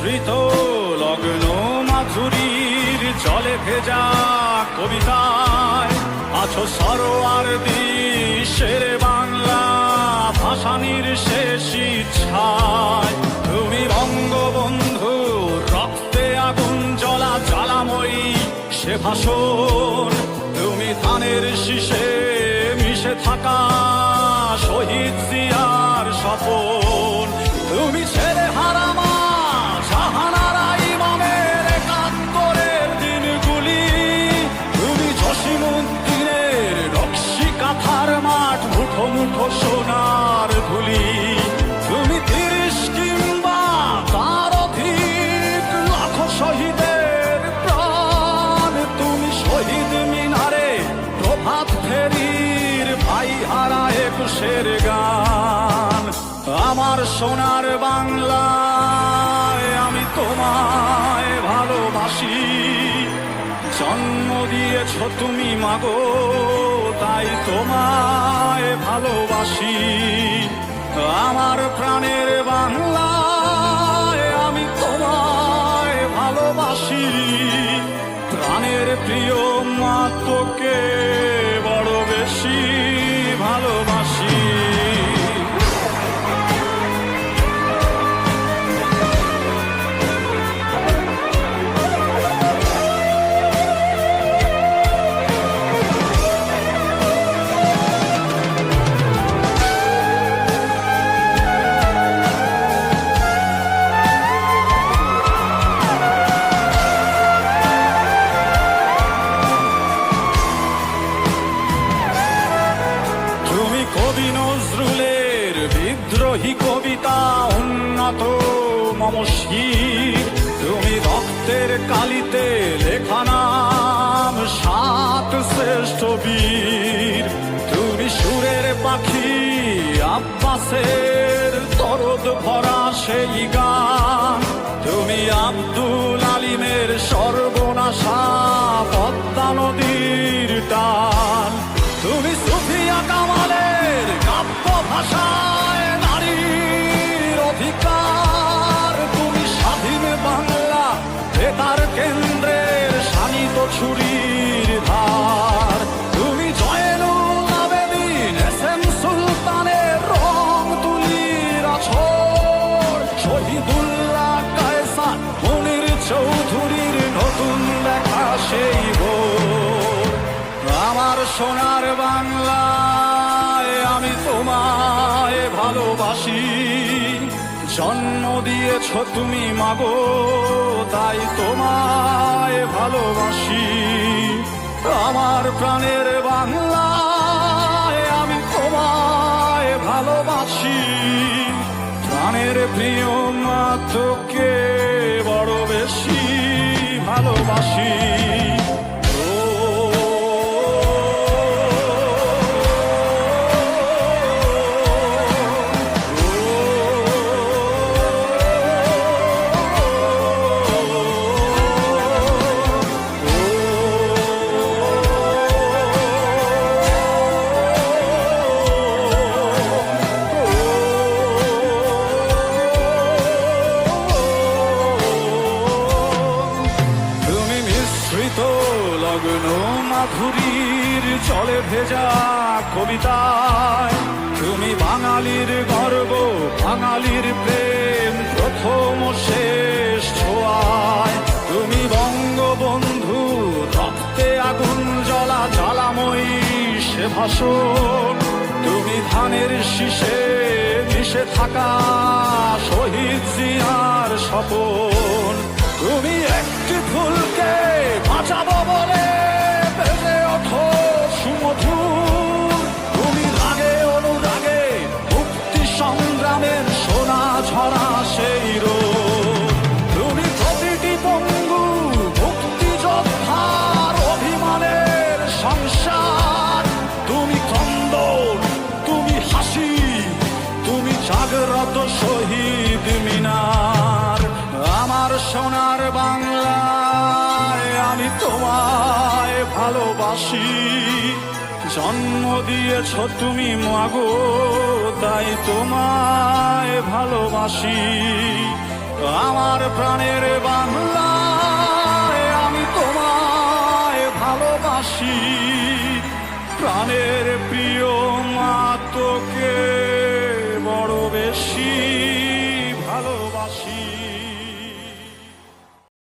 মিশ্রিত লগ্ন মাধুরীর জলে ভেজা কবিতায় আছো সরোয়ার্দী শের বাংলা ভাসানির শেষ ইচ্ছায়। তুমি বঙ্গবন্ধু রক্তে আগুন জ্বলা জ্বালাময়ী সে ভাষণ, তুমি ধানের শীষে মিশে থাকা শহীদ জিয়ার স্বপন। তুমি ছেলে হারামা জাহানারা ইমামের একাত্তরের দিনগুলি, তুমি জসিমউদ্দিনের নকশি কাঁথার মাঠ মুঠো মুঠো সোনার ধুলি। তুমি ৩০ কিংবা তার অধিক লাখো শহীদের প্রাণ, তুমি শহীদ মিনারে প্রভাত ফেরির ভাই হারা ২১-এর গান। আমার সোনার বাংলায় আমি তোমায় ভালোবাসি, জন্ম দিয়েছ তুমি মাগো তাই তোমায় ভালোবাসি। আমার প্রাণের বাংলায় আমি তোমায় ভালোবাসি, প্রাণের প্রিয় মা তোকে বড় বেশি ভালোবাসি। কবি নজরুলের বিদ্রোহী কবিতা উন্নত মম শির, তুমি রক্তের কালিতে লেখা নাম ৭ শ্রেষ্ঠ বীর। তুমি সুরের পাখি আব্বাসের দরদ ভরা সেই গান, তুমি আব্দুল আলিমের সর্বনাশা পদ্মা নদীর টান। তুমি সুফিয়া কামালের কাব্য ভাষায় নারীর অধিকার, তুমি স্বাধীন বাংলা বেতার কেন্দ্রের শানিত ছুরির ধার। তুমি জয়নুল আবেদিন এস.এম. সুলতানের রং তুলির আছড়, শহীদুল্লাহ কায়সার মুনির চৌধুরীর নতুন লেখা সেই ভোর। আমার সোনার বাংলায় আমি তোমায় ভালোবাসি, জন্ম দিয়েছ তুমি মাগো তাই তোমায় ভালোবাসি। আমার প্রাণের বাংলায় আমি তোমায় ভালোবাসি, প্রাণের প্রিয় মা তোকে বড় বেশি ভালোবাসি। লগ্ন মাধুরীর জলে ভেজা কবিতায়, তুমি বাঙালির গর্ব বাঙালির প্রেম প্রথম শেষ ছোঁয়ায়। তুমি বঙ্গবন্ধু রক্তে আগুন জ্বলা জ্বালাময়ী সে ভাষণ, তুমি ধানের শীষে মিশে থাকা শহীদ জিয়ার স্বপন। তুমি একটি ফুলকে বাঁচাবো বলে বেজে ওঠো সুমধুর, তুমি রাগে অনুরাগে মুক্তি সংগ্রামের সোনা ঝরা সেই রোদ। তুমি প্রতিটি পঙ্গু মুক্তিযোদ্ধার অভিমানের সংসার, তুমি ক্রন্দন তুমি হাসি তুমি জাগ্রত শহীদ মিনার। আমার সোনার বাংলায় আমি তোমায় ভালোবাসি, জন্ম দিয়েছ তুমি মাগো তাই তোমায় ভালোবাসি। আমার প্রাণের বাংলা, আমি তোমায় ভালোবাসি, প্রাণের প্রিয় মা তোকে